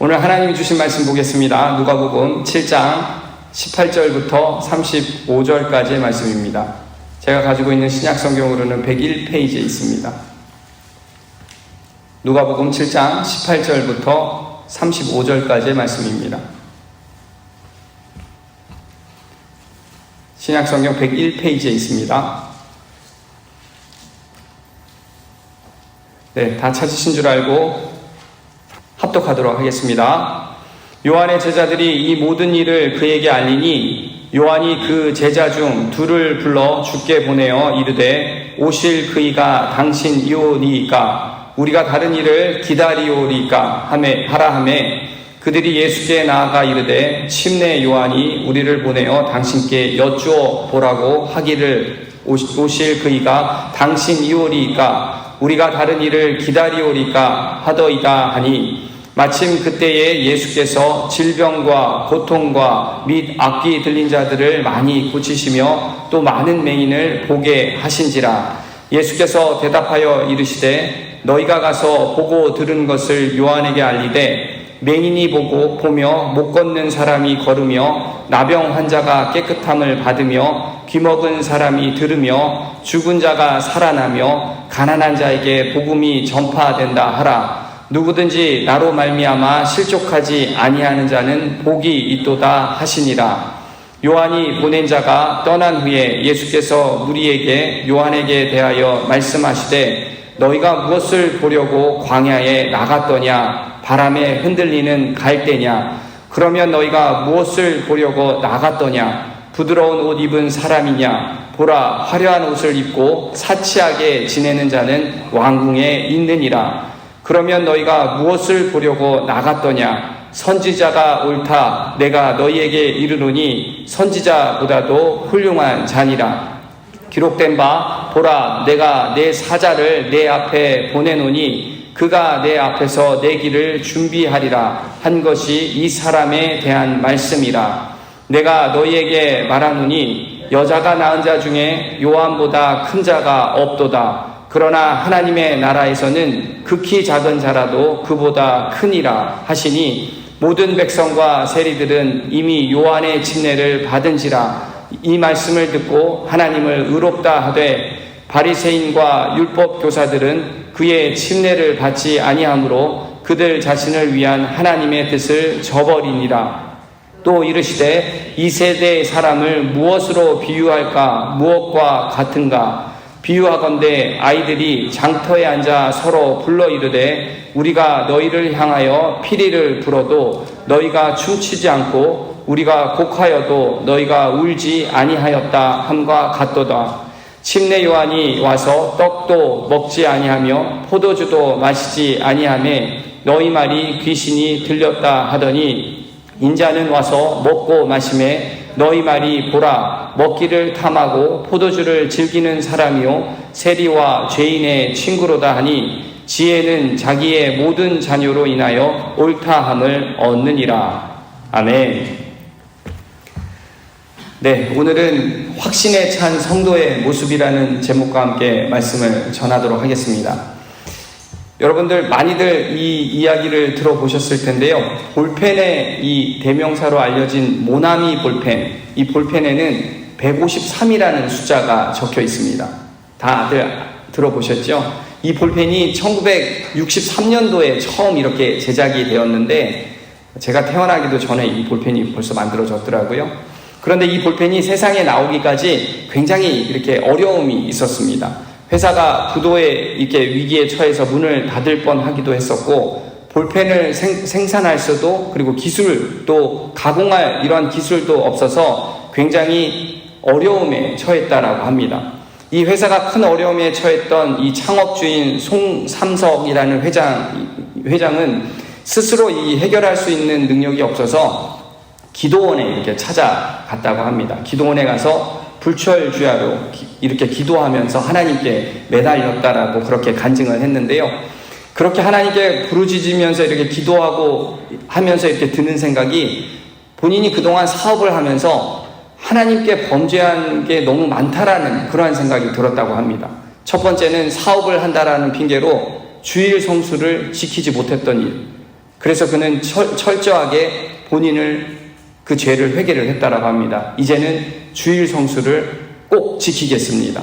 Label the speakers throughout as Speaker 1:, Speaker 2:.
Speaker 1: 오늘 하나님이 주신 말씀 보겠습니다. 누가복음 7장 18절부터 35절까지의 말씀입니다. 제가 가지고 있는 신약성경으로는 101페이지에 있습니다. 누가복음 7장 18절부터 35절까지의 말씀입니다. 신약성경 101페이지에 있습니다. 네, 다 찾으신 줄 알고 합독하도록 하겠습니다. 요한의 제자들이 이 모든 일을 그에게 알리니 요한이 그 제자 중 둘을 불러 주께 보내어 이르되 오실 그이가 당신이오리이까 우리가 다른 일을 기다리오리이까 하라 하매 그들이 예수께 나아가 이르되 침례 요한이 우리를 보내어 당신께 여쭈어 보라고 하기를 오실 그이가 당신이오리이까 우리가 다른 일을 기다리오리까 하더이다 하니 마침 그때에 예수께서 질병과 고통과 및 악귀 들린 자들을 많이 고치시며 또 많은 맹인을 보게 하신지라. 예수께서 대답하여 이르시되 너희가 가서 보고 들은 것을 요한에게 알리되 맹인이 보며 못 걷는 사람이 걸으며 나병 환자가 깨끗함을 받으며 귀먹은 사람이 들으며 죽은 자가 살아나며 가난한 자에게 복음이 전파된다 하라. 누구든지 나로 말미암아 실족하지 아니하는 자는 복이 있도다 하시니라. 요한이 보낸 자가 떠난 후에 예수께서 무리에게 요한에게 대하여 말씀하시되 너희가 무엇을 보려고 광야에 나갔더냐? 바람에 흔들리는 갈대냐? 그러면 너희가 무엇을 보려고 나갔더냐? 부드러운 옷 입은 사람이냐? 보라, 화려한 옷을 입고 사치하게 지내는 자는 왕궁에 있느니라. 그러면 너희가 무엇을 보려고 나갔더냐? 선지자가 옳다. 내가 너희에게 이르노니 선지자보다도 훌륭한 자니라. 기록된 바 보라, 내가 내 사자를 내 앞에 보내노니 그가 내 앞에서 내 길을 준비하리라 한 것이 이 사람에 대한 말씀이라. 내가 너희에게 말하노니 여자가 낳은 자 중에 요한보다 큰 자가 없도다. 그러나 하나님의 나라에서는 극히 작은 자라도 그보다 크니라 하시니 모든 백성과 세리들은 이미 요한의 침례를 받은지라. 이 말씀을 듣고 하나님을 의롭다 하되 바리새인과 율법 교사들은 그의 침례를 받지 아니하므로 그들 자신을 위한 하나님의 뜻을 저버리니라. 또 이르시되 이 세대의 사람을 무엇으로 비유할까? 무엇과 같은가? 비유하건대 아이들이 장터에 앉아 서로 불러 이르되 우리가 너희를 향하여 피리를 불어도 너희가 춤추지 않고 우리가 곡하여도 너희가 울지 아니하였다 함과 같도다. 침례 요한이 와서 떡도 먹지 아니하며 포도주도 마시지 아니하매 너희 말이 귀신이 들렸다 하더니 인자는 와서 먹고 마시매 너희 말이 보라 먹기를 탐하고 포도주를 즐기는 사람이요 세리와 죄인의 친구로다 하니 지혜는 자기의 모든 자녀로 인하여 옳다함을 얻느니라. 아멘. 네, 오늘은 확신에 찬 성도의 모습이라는 제목과 함께 말씀을 전하도록 하겠습니다. 여러분들 많이들 이 이야기를 들어보셨을 텐데요. 볼펜의 이 대명사로 알려진 모나미 볼펜, 이 볼펜에는 153이라는 숫자가 적혀 있습니다. 다들 들어보셨죠? 이 볼펜이 1963년도에 처음 이렇게 제작이 되었는데 제가 태어나기도 전에 이 볼펜이 벌써 만들어졌더라고요. 그런데 이 볼펜이 세상에 나오기까지 굉장히 이렇게 어려움이 있었습니다. 회사가 부도에 이렇게 위기에 처해서 문을 닫을 뻔하기도 했었고 볼펜을 생산할 수도 그리고 기술 또 가공할 이러한 기술도 없어서 굉장히 어려움에 처했다라고 합니다. 이 회사가 큰 어려움에 처했던 이 창업주인 송삼석이라는 회장은 스스로 이 해결할 수 있는 능력이 없어서 기도원에 이렇게 찾아갔다고 합니다. 기도원에 가서 불철주야로 이렇게 기도하면서 하나님께 매달렸다라고 그렇게 간증을 했는데요. 그렇게 하나님께 부르짖으면서 이렇게 기도하고 하면서 이렇게 드는 생각이 본인이 그동안 사업을 하면서 하나님께 범죄한 게 너무 많다라는 그러한 생각이 들었다고 합니다. 첫 번째는 사업을 한다라는 핑계로 주일 성수를 지키지 못했던 일. 그래서 그는 철저하게 본인을 그 죄를 회개를 했다라고 합니다. 이제는 주일 성수를 꼭 지키겠습니다.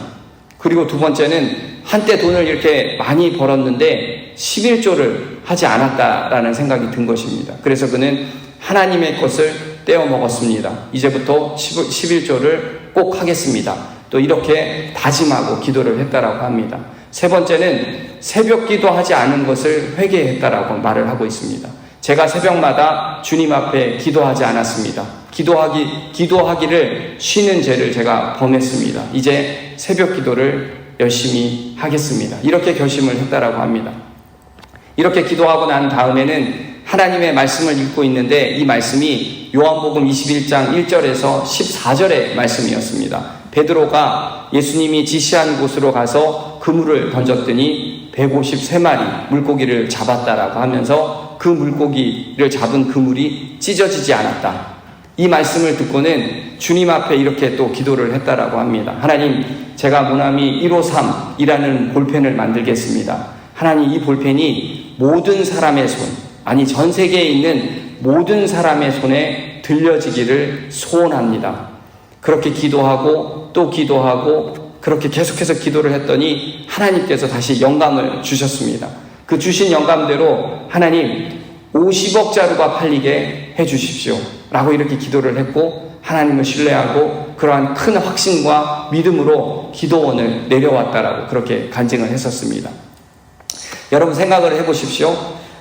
Speaker 1: 그리고 두 번째는 한때 돈을 이렇게 많이 벌었는데 11조를 하지 않았다라는 생각이 든 것입니다. 그래서 그는 하나님의 것을 떼어 먹었습니다. 이제부터 11조를 꼭 하겠습니다. 또 이렇게 다짐하고 기도를 했다라고 합니다. 세 번째는 새벽 기도하지 않은 것을 회개했다라고 말을 하고 있습니다. 제가 새벽마다 주님 앞에 기도하지 않았습니다. 기도하기를 쉬는 죄를 제가 범했습니다. 이제 새벽 기도를 열심히 하겠습니다. 이렇게 결심을 했다라고 합니다. 이렇게 기도하고 난 다음에는 하나님의 말씀을 읽고 있는데 이 말씀이 요한복음 21장 1절에서 14절의 말씀이었습니다. 베드로가 예수님이 지시한 곳으로 가서 그물을 던졌더니 153마리 물고기를 잡았다라고 하면서 그 물고기를 잡은 그물이 찢어지지 않았다. 이 말씀을 듣고는 주님 앞에 이렇게 또 기도를 했다라고 합니다. 하나님, 제가 모나미 153이라는 볼펜을 만들겠습니다. 하나님, 이 볼펜이 모든 사람의 손, 아니 전 세계에 있는 모든 사람의 손에 들려지기를 소원합니다. 그렇게 기도하고 또 기도하고 그렇게 계속해서 기도를 했더니 하나님께서 다시 영감을 주셨습니다. 그 주신 영감대로 하나님 50억 자루가 팔리게 해주십시오 라고 이렇게 기도를 했고, 하나님을 신뢰하고 그러한 큰 확신과 믿음으로 기도원을 내려왔다라고 그렇게 간증을 했었습니다. 여러분 생각을 해보십시오.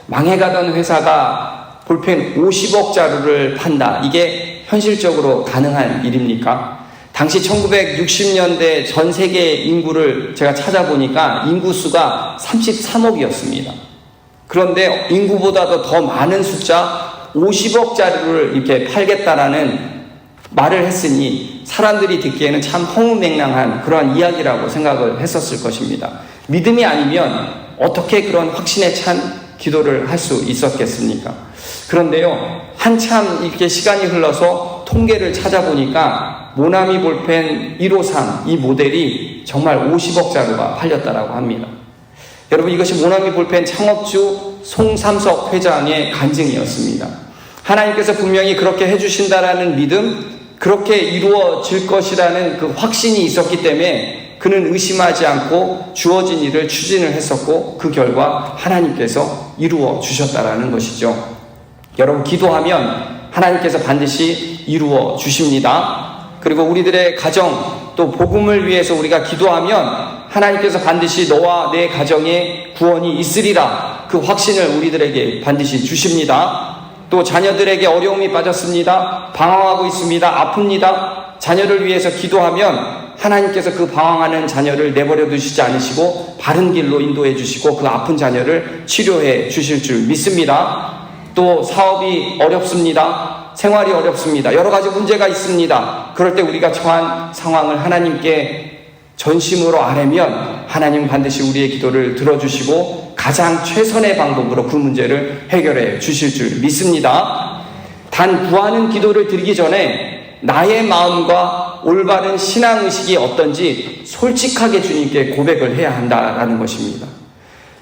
Speaker 1: 망해가던 회사가 볼펜 50억 자루를 판다. 이게 현실적으로 가능한 일입니까? 당시 1960년대 전 세계 인구를 제가 찾아보니까 인구수가 33억이었습니다. 그런데 인구보다도 더 많은 숫자 50억 자루를 이렇게 팔겠다라는 말을 했으니 사람들이 듣기에는 참 허무맹랑한 그러한 이야기라고 생각을 했었을 것입니다. 믿음이 아니면 어떻게 그런 확신에 찬 기도를 할 수 있었겠습니까? 그런데요, 한참 이렇게 시간이 흘러서 통계를 찾아보니까 모나미 볼펜 153 이 모델이 정말 50억 자루가 팔렸다라고 합니다. 여러분, 이것이 모나미 볼펜 창업주 송삼석 회장의 간증이었습니다. 하나님께서 분명히 그렇게 해주신다라는 믿음, 그렇게 이루어질 것이라는 그 확신이 있었기 때문에 그는 의심하지 않고 주어진 일을 추진을 했었고, 그 결과 하나님께서 이루어 주셨다라는 것이죠. 여러분, 기도하면 하나님께서 반드시 이루어 주십니다. 그리고 우리들의 가정, 또 복음을 위해서 우리가 기도하면 하나님께서 반드시 너와 내 가정에 구원이 있으리라, 그 확신을 우리들에게 반드시 주십니다. 또 자녀들에게 어려움이 빠졌습니다. 방황하고 있습니다. 아픕니다. 자녀를 위해서 기도하면 하나님께서 그 방황하는 자녀를 내버려 두시지 않으시고 바른 길로 인도해 주시고 그 아픈 자녀를 치료해 주실 줄 믿습니다. 또 사업이 어렵습니다. 생활이 어렵습니다. 여러 가지 문제가 있습니다. 그럴 때 우리가 처한 상황을 하나님께 전심으로 아뢰면 하나님은 반드시 우리의 기도를 들어주시고 가장 최선의 방법으로 그 문제를 해결해 주실 줄 믿습니다. 단 구하는 기도를 드리기 전에 나의 마음과 올바른 신앙의식이 어떤지 솔직하게 주님께 고백을 해야 한다라는 것입니다.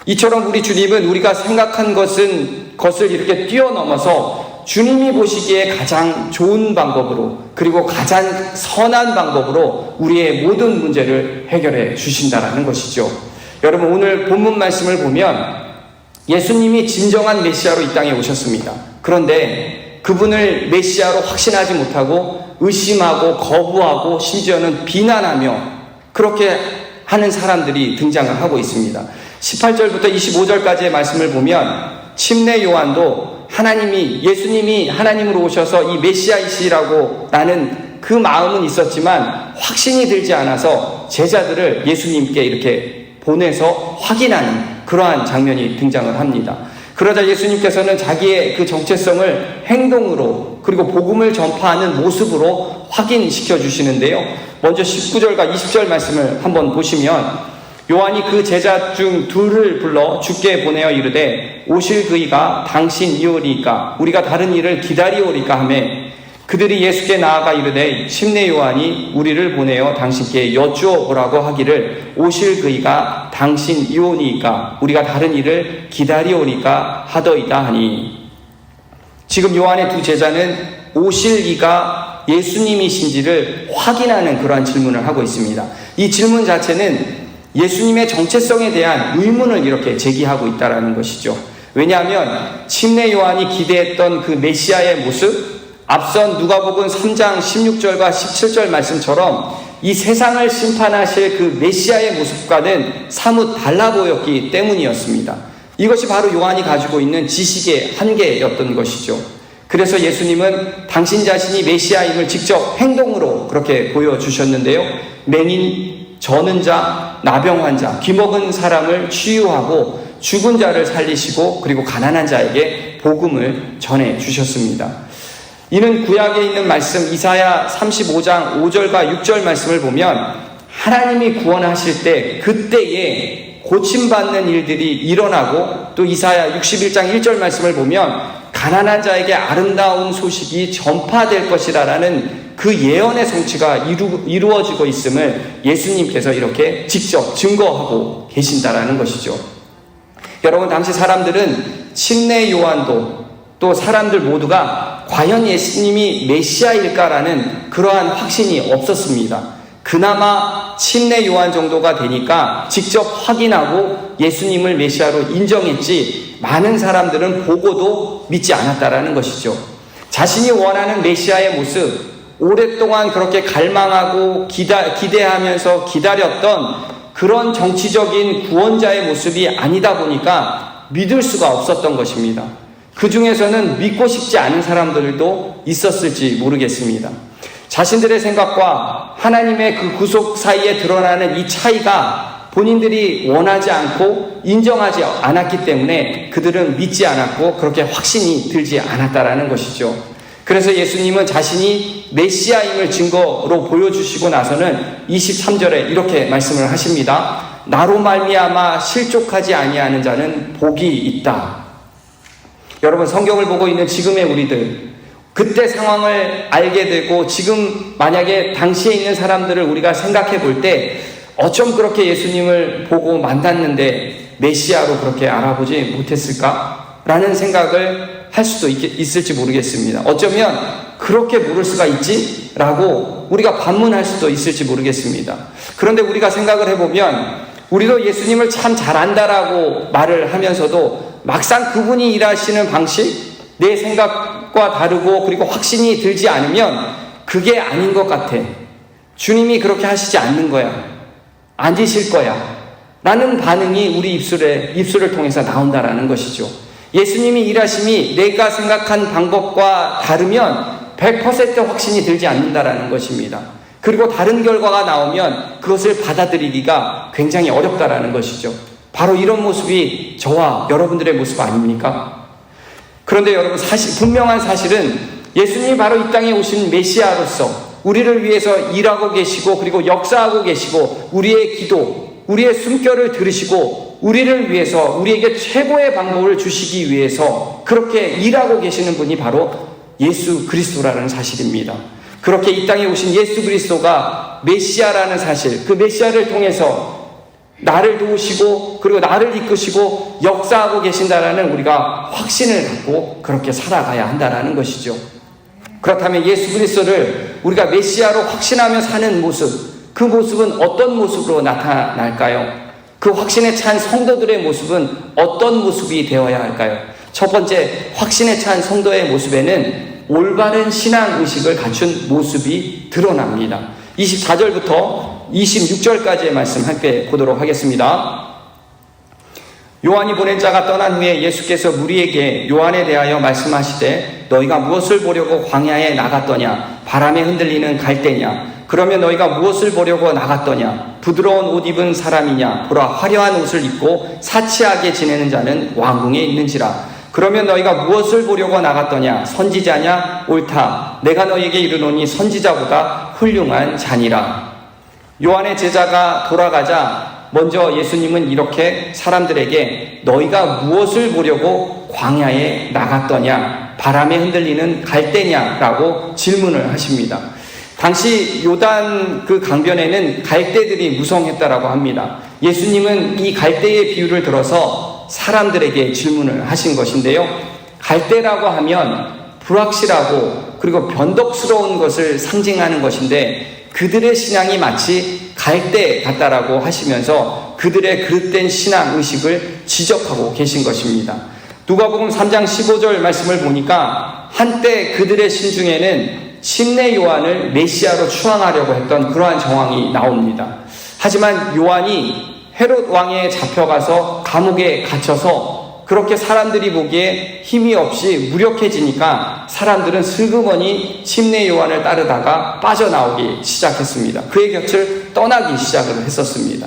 Speaker 1: 이처럼 우리 주님은 우리가 생각한 것을 이렇게 뛰어넘어서 주님이 보시기에 가장 좋은 방법으로, 그리고 가장 선한 방법으로 우리의 모든 문제를 해결해 주신다라는 것이죠. 여러분, 오늘 본문 말씀을 보면 예수님이 진정한 메시아로 이 땅에 오셨습니다. 그런데 그분을 메시아로 확신하지 못하고 의심하고 거부하고 심지어는 비난하며 그렇게 하는 사람들이 등장을 하고 있습니다. 18절부터 25절까지의 말씀을 보면 침례 요한도 예수님이 하나님으로 오셔서 이 메시아이시라고 나는 그 마음은 있었지만 확신이 들지 않아서 제자들을 예수님께 이렇게 보내서 확인하는 그러한 장면이 등장을 합니다. 그러자 예수님께서는 자기의 그 정체성을 행동으로 그리고 복음을 전파하는 모습으로 확인시켜 주시는데요. 먼저 19절과 20절 말씀을 한번 보시면 요한이 그 제자 중 둘을 불러 주께 보내어 이르되 오실 그이가 당신이오리이까 우리가 다른 일을 기다리오리까 하매 그들이 예수께 나아가 이르되 침례 요한이 우리를 보내어 당신께 여쭈어 보라고 하기를 오실 그이가 당신이오니이까 우리가 다른 일을 기다리오리까 하더이다 하니. 지금 요한의 두 제자는 오실 이가 예수님이신지를 확인하는 그러한 질문을 하고 있습니다. 이 질문 자체는 예수님의 정체성에 대한 의문을 이렇게 제기하고 있다는 것이죠. 왜냐하면 침례 요한이 기대했던 그 메시아의 모습, 앞선 누가복음 3장 16절과 17절 말씀처럼 이 세상을 심판하실 그 메시아의 모습과는 사뭇 달라 보였기 때문이었습니다. 이것이 바로 요한이 가지고 있는 지식의 한계였던 것이죠. 그래서 예수님은 당신 자신이 메시아임을 직접 행동으로 그렇게 보여주셨는데요. 맹인, 저는 자, 나병 환자, 귀먹은 사람을 치유하고 죽은 자를 살리시고 그리고 가난한 자에게 복음을 전해주셨습니다. 이는 구약에 있는 말씀 이사야 35장 5절과 6절 말씀을 보면 하나님이 구원하실 때 그때에 고침받는 일들이 일어나고, 또 이사야 61장 1절 말씀을 보면 가난한 자에게 아름다운 소식이 전파될 것이라는 그 예언의 성취가 이루어지고 있음을 예수님께서 이렇게 직접 증거하고 계신다라는 것이죠. 여러분, 당시 사람들은 침례 요한도 또 사람들 모두가 과연 예수님이 메시아일까라는 그러한 확신이 없었습니다. 그나마 침례 요한 정도가 되니까 직접 확인하고 예수님을 메시아로 인정했지, 많은 사람들은 보고도 믿지 않았다라는 것이죠. 자신이 원하는 메시아의 모습, 오랫동안 그렇게 갈망하고 기대하면서 기다렸던 그런 정치적인 구원자의 모습이 아니다 보니까 믿을 수가 없었던 것입니다. 그 중에서는 믿고 싶지 않은 사람들도 있었을지 모르겠습니다. 자신들의 생각과 하나님의 그 구속 사이에 드러나는 이 차이가 본인들이 원하지 않고 인정하지 않았기 때문에 그들은 믿지 않았고 그렇게 확신이 들지 않았다라는 것이죠. 그래서 예수님은 자신이 메시아임을 증거로 보여주시고 나서는 23절에 이렇게 말씀을 하십니다. 나로 말미암아 실족하지 아니하는 자는 복이 있다. 여러분, 성경을 보고 있는 지금의 우리들, 그때 상황을 알게 되고 지금 만약에 당시에 있는 사람들을 우리가 생각해 볼 때 어쩜 그렇게 예수님을 보고 만났는데 메시아로 그렇게 알아보지 못했을까? 라는 생각을 할 수도 있을지 모르겠습니다. 어쩌면 그렇게 모를 수가 있지? 라고 우리가 반문할 수도 있을지 모르겠습니다. 그런데 우리가 생각을 해보면 우리도 예수님을 참 잘 안다라고 말을 하면서도 막상 그분이 일하시는 방식, 내 생각과 다르고 그리고 확신이 들지 않으면 그게 아닌 것 같아. 주님이 그렇게 하시지 않는 거야. 아니실 거야. 라는 반응이 우리 입술을 통해서 나온다라는 것이죠. 예수님이 일하심이 내가 생각한 방법과 다르면 100% 확신이 들지 않는다라는 것입니다. 그리고 다른 결과가 나오면 그것을 받아들이기가 굉장히 어렵다라는 것이죠. 바로 이런 모습이 저와 여러분들의 모습 아닙니까? 그런데 여러분, 분명한 사실은 예수님이 바로 이 땅에 오신 메시아로서 우리를 위해서 일하고 계시고 그리고 역사하고 계시고 우리의 기도, 우리의 숨결을 들으시고 우리를 위해서 우리에게 최고의 방법을 주시기 위해서 그렇게 일하고 계시는 분이 바로 예수 그리스도라는 사실입니다. 그렇게 이 땅에 오신 예수 그리스도가 메시아라는 사실, 그 메시아를 통해서 나를 도우시고 그리고 나를 이끄시고 역사하고 계신다라는 우리가 확신을 갖고 그렇게 살아가야 한다라는 것이죠. 그렇다면 예수 그리스도를 우리가 메시아로 확신하며 사는 모습, 그 모습은 어떤 모습으로 나타날까요? 그 확신에 찬 성도들의 모습은 어떤 모습이 되어야 할까요? 첫 번째, 확신에 찬 성도의 모습에는 올바른 신앙의식을 갖춘 모습이 드러납니다. 24절부터 26절까지의 말씀 함께 보도록 하겠습니다. 요한이 보낸 자가 떠난 후에 예수께서 무리에게 요한에 대하여 말씀하시되 너희가 무엇을 보려고 광야에 나갔더냐? 바람에 흔들리는 갈대냐? 그러면 너희가 무엇을 보려고 나갔더냐? 부드러운 옷 입은 사람이냐? 보라, 화려한 옷을 입고 사치하게 지내는 자는 왕궁에 있는지라. 그러면 너희가 무엇을 보려고 나갔더냐? 선지자냐? 옳다. 내가 너희에게 이르노니 선지자보다 훌륭한 자니라. 요한의 제자가 돌아가자 먼저 예수님은 이렇게 사람들에게 너희가 무엇을 보려고 광야에 나갔더냐? 바람에 흔들리는 갈대냐라고 질문을 하십니다. 당시 요단 그 강변에는 갈대들이 무성했다라고 합니다. 예수님은 이 갈대의 비유를 들어서 사람들에게 질문을 하신 것인데요. 갈대라고 하면 불확실하고 그리고 변덕스러운 것을 상징하는 것인데 그들의 신앙이 마치 갈대 같다라고 하시면서 그들의 그릇된 신앙 의식을 지적하고 계신 것입니다. 누가복음 3장 15절 말씀을 보니까 한때 그들의 심중에는 침례 요한을 메시아로 추앙하려고 했던 그러한 정황이 나옵니다. 하지만 요한이 헤롯 왕에 잡혀가서 감옥에 갇혀서 그렇게 사람들이 보기에 힘이 없이 무력해지니까 사람들은 슬그머니 침례 요한을 따르다가 빠져나오기 시작했습니다. 그의 곁을 떠나기 시작을 했었습니다.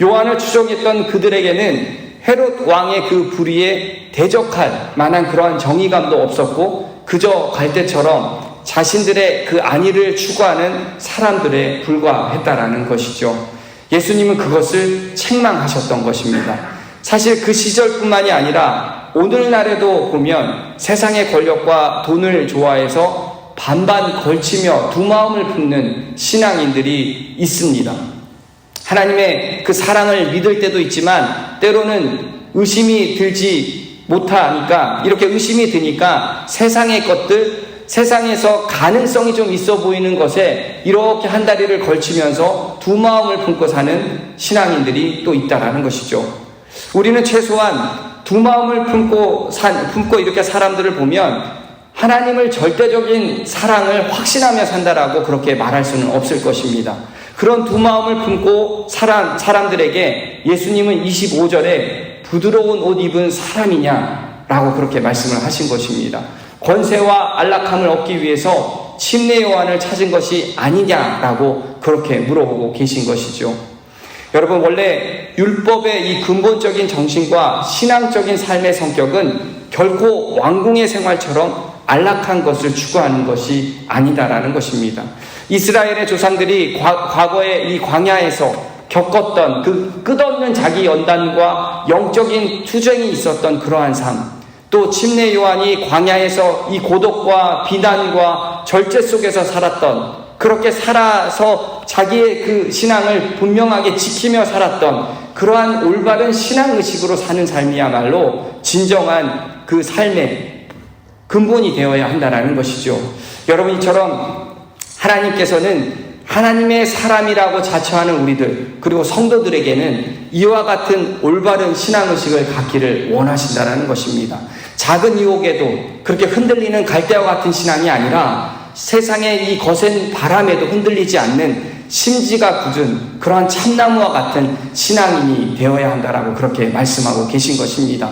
Speaker 1: 요한을 추종했던 그들에게는 헤롯 왕의 그 불의에 대적할 만한 그러한 정의감도 없었고 그저 갈대처럼 자신들의 그 안위를 추구하는 사람들에 불과했다라는 것이죠. 예수님은 그것을 책망하셨던 것입니다. 사실 그 시절뿐만이 아니라 오늘날에도 보면 세상의 권력과 돈을 좋아해서 반반 걸치며 두 마음을 품는 신앙인들이 있습니다. 하나님의 그 사랑을 믿을 때도 있지만 때로는 의심이 들지 못하니까 이렇게 의심이 드니까 세상의 것들, 세상에서 가능성이 좀 있어 보이는 것에 이렇게 한 다리를 걸치면서 두 마음을 품고 사는 신앙인들이 또 있다라는 것이죠. 우리는 최소한 두 마음을 품고 이렇게 사람들을 보면 하나님을 절대적인 사랑을 확신하며 산다라고 그렇게 말할 수는 없을 것입니다. 그런 두 마음을 품고 사람들에게 예수님은 25절에 부드러운 옷 입은 사람이냐라고 그렇게 말씀을 하신 것입니다. 권세와 안락함을 얻기 위해서 침례 요한을 찾은 것이 아니냐라고 그렇게 물어보고 계신 것이죠. 여러분, 원래 율법의 이 근본적인 정신과 신앙적인 삶의 성격은 결코 왕궁의 생활처럼 안락한 것을 추구하는 것이 아니다라는 것입니다. 이스라엘의 조상들이 과거에 이 광야에서 겪었던 그 끝없는 자기 연단과 영적인 투쟁이 있었던 그러한 삶, 또 침례 요한이 광야에서 이 고독과 비난과 절제 속에서 살았던, 그렇게 살아서 자기의 그 신앙을 분명하게 지키며 살았던 그러한 올바른 신앙의식으로 사는 삶이야말로 진정한 그 삶의 근본이 되어야 한다는 것이죠. 여러분, 이처럼 하나님께서는 하나님의 사람이라고 자처하는 우리들, 그리고 성도들에게는 이와 같은 올바른 신앙의식을 갖기를 원하신다는 것입니다. 작은 유혹에도 그렇게 흔들리는 갈대와 같은 신앙이 아니라 세상의 이 거센 바람에도 흔들리지 않는 심지가 굳은 그러한 참나무와 같은 신앙인이 되어야 한다라고 그렇게 말씀하고 계신 것입니다.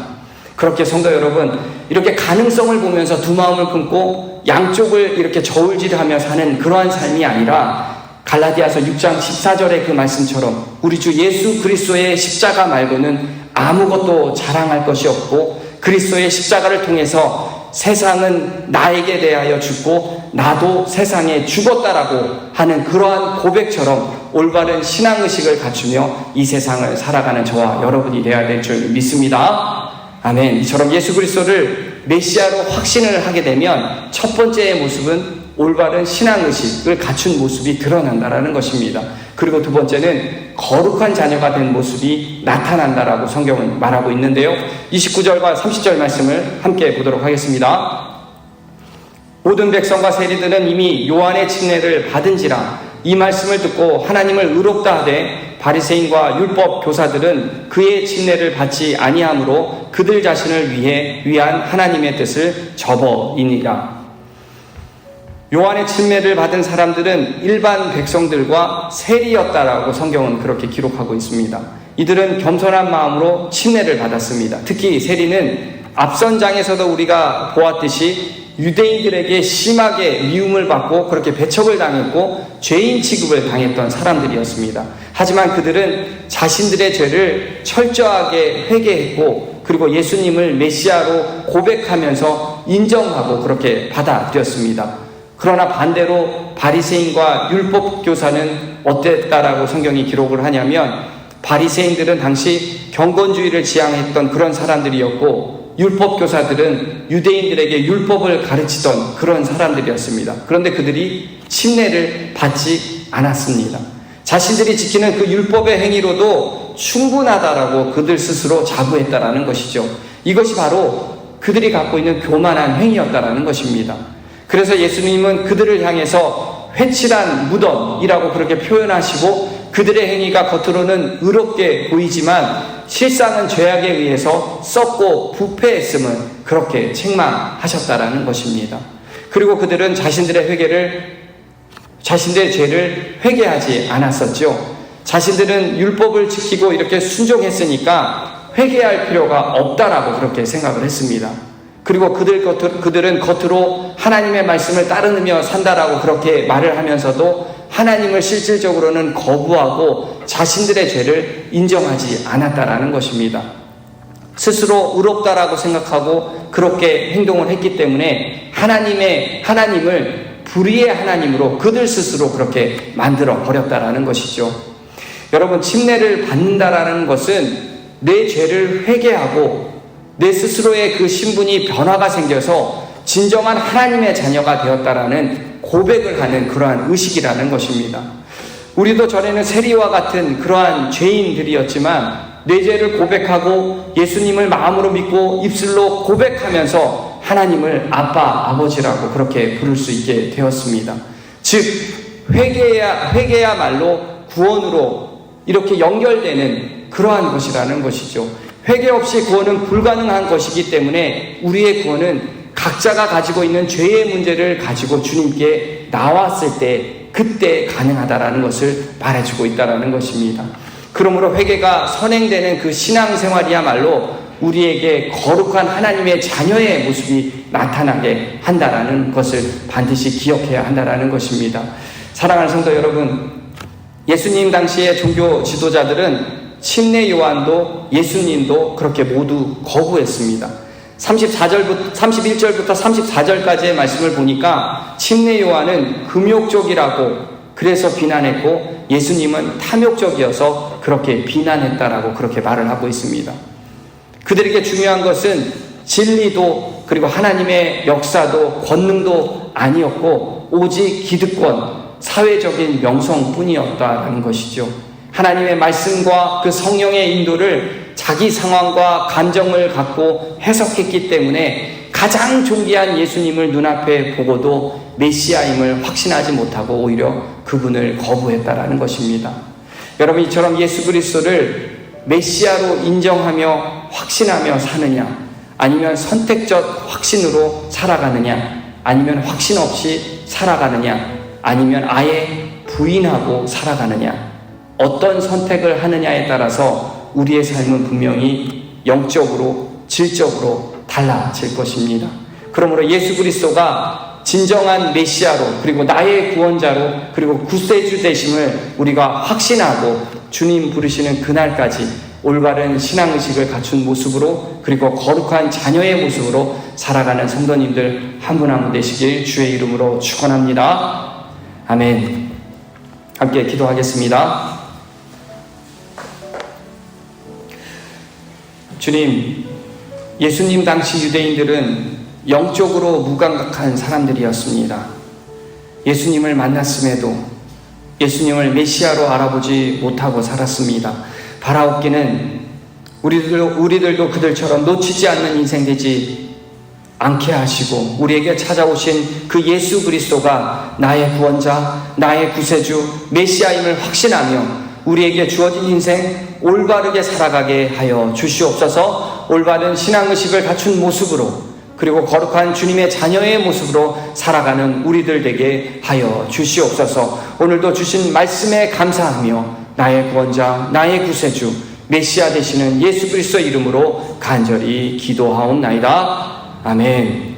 Speaker 1: 그렇게 성도 여러분, 이렇게 가능성을 보면서 두 마음을 품고 양쪽을 이렇게 저울질하며 사는 그러한 삶이 아니라 갈라디아서 6장 14절의 그 말씀처럼 우리 주 예수 그리스도의 십자가 말고는 아무것도 자랑할 것이 없고, 그리스도의 십자가를 통해서 세상은 나에게 대하여 죽고 나도 세상에 죽었다라고 하는 그러한 고백처럼 올바른 신앙의식을 갖추며 이 세상을 살아가는 저와 여러분이 되어야 될 줄 믿습니다. 아멘. 이처럼 예수 그리스도를 메시아로 확신을 하게 되면 첫 번째의 모습은 올바른 신앙의식을 갖춘 모습이 드러난다라는 것입니다. 그리고 두 번째는 거룩한 자녀가 된 모습이 나타난다라고 성경은 말하고 있는데요. 29절과 30절 말씀을 함께 보도록 하겠습니다. 모든 백성과 세리들은 이미 요한의 침례를 받은지라 이 말씀을 듣고 하나님을 의롭다 하되 바리새인과 율법 교사들은 그의 침례를 받지 아니하므로 그들 자신을 위한 하나님의 뜻을 저버리니라. 요한의 침례를 받은 사람들은 일반 백성들과 세리였다라고 성경은 그렇게 기록하고 있습니다. 이들은 겸손한 마음으로 침례를 받았습니다. 특히 세리는 앞선 장에서도 우리가 보았듯이 유대인들에게 심하게 미움을 받고 그렇게 배척을 당했고 죄인 취급을 당했던 사람들이었습니다. 하지만 그들은 자신들의 죄를 철저하게 회개했고 그리고 예수님을 메시아로 고백하면서 인정하고 그렇게 받아들였습니다. 그러나 반대로 바리새인과 율법 교사는 어땠다라고 성경이 기록을 하냐면, 바리새인들은 당시 경건주의를 지향했던 그런 사람들이었고 율법 교사들은 유대인들에게 율법을 가르치던 그런 사람들이었습니다. 그런데 그들이 침례를 받지 않았습니다. 자신들이 지키는 그 율법의 행위로도 충분하다라고 그들 스스로 자부했다라는 것이죠. 이것이 바로 그들이 갖고 있는 교만한 행위였다라는 것입니다. 그래서 예수님은 그들을 향해서 회칠한 무덤이라고 그렇게 표현하시고, 그들의 행위가 겉으로는 의롭게 보이지만 실상은 죄악에 의해서 썩고 부패했음을 그렇게 책망하셨다라는 것입니다. 그리고 그들은 자신들의 죄를 회개하지 않았었죠. 자신들은 율법을 지키고 이렇게 순종했으니까 회개할 필요가 없다라고 그렇게 생각을 했습니다. 그리고 그들은 겉으로 하나님의 말씀을 따르며 산다라고 그렇게 말을 하면서도 하나님을 실질적으로는 거부하고 자신들의 죄를 인정하지 않았다라는 것입니다. 스스로 의롭다라고 생각하고 그렇게 행동을 했기 때문에 하나님을 불의의 하나님으로 그들 스스로 그렇게 만들어 버렸다라는 것이죠. 여러분, 침례를 받는다라는 것은 내 죄를 회개하고 내 스스로의 그 신분이 변화가 생겨서 진정한 하나님의 자녀가 되었다라는 고백을 하는 그러한 의식이라는 것입니다. 우리도 전에는 세리와 같은 그러한 죄인들이었지만 내 죄를 고백하고 예수님을 마음으로 믿고 입술로 고백하면서 하나님을 아빠, 아버지라고 그렇게 부를 수 있게 되었습니다. 즉 회개야말로 구원으로 이렇게 연결되는 그러한 것이라는 것이죠. 회개 없이 구원은 불가능한 것이기 때문에 우리의 구원은 각자가 가지고 있는 죄의 문제를 가지고 주님께 나왔을 때 그때 가능하다라는 것을 말해주고 있다는 것입니다. 그러므로 회개가 선행되는 그 신앙생활이야말로 우리에게 거룩한 하나님의 자녀의 모습이 나타나게 한다라는 것을 반드시 기억해야 한다라는 것입니다. 사랑하는 성도 여러분, 예수님 당시의 종교 지도자들은 침례 요한도 예수님도 그렇게 모두 거부했습니다. 31절부터 34절까지의 말씀을 보니까 침례 요한은 금욕적이라고 그래서 비난했고 예수님은 탐욕적이어서 그렇게 비난했다라고 그렇게 말을 하고 있습니다. 그들에게 중요한 것은 진리도 그리고 하나님의 역사도 권능도 아니었고 오직 기득권, 사회적인 명성뿐이었다는 것이죠. 하나님의 말씀과 그 성령의 인도를 자기 상황과 감정을 갖고 해석했기 때문에 가장 존귀한 예수님을 눈앞에 보고도 메시아임을 확신하지 못하고 오히려 그분을 거부했다라는 것입니다. 여러분, 이처럼 예수 그리스도를 메시아로 인정하며 확신하며 사느냐, 아니면 선택적 확신으로 살아가느냐, 아니면 확신 없이 살아가느냐, 아니면 아예 부인하고 살아가느냐, 어떤 선택을 하느냐에 따라서 우리의 삶은 분명히 영적으로, 질적으로 달라질 것입니다. 그러므로 예수 그리스도가 진정한 메시아로, 그리고 나의 구원자로, 그리고 구세주 되심을 우리가 확신하고 주님 부르시는 그날까지 올바른 신앙의식을 갖춘 모습으로, 그리고 거룩한 자녀의 모습으로 살아가는 성도님들 한 분 한 분 되시길 주의 이름으로 축원합니다. 아멘. 함께 기도하겠습니다. 주님, 예수님 당시 유대인들은 영적으로 무감각한 사람들이었습니다. 예수님을 만났음에도 예수님을 메시아로 알아보지 못하고 살았습니다. 바라옵기는 우리들도 그들처럼 놓치지 않는 인생 되지 않게 하시고 우리에게 찾아오신 그 예수 그리스도가 나의 구원자, 나의 구세주, 메시아임을 확신하며 우리에게 주어진 인생 올바르게 살아가게 하여 주시옵소서. 올바른 신앙의식을 갖춘 모습으로, 그리고 거룩한 주님의 자녀의 모습으로 살아가는 우리들 되게 하여 주시옵소서. 오늘도 주신 말씀에 감사하며 나의 구원자, 나의 구세주, 메시아 되시는 예수 그리스도 이름으로 간절히 기도하옵나이다. 아멘.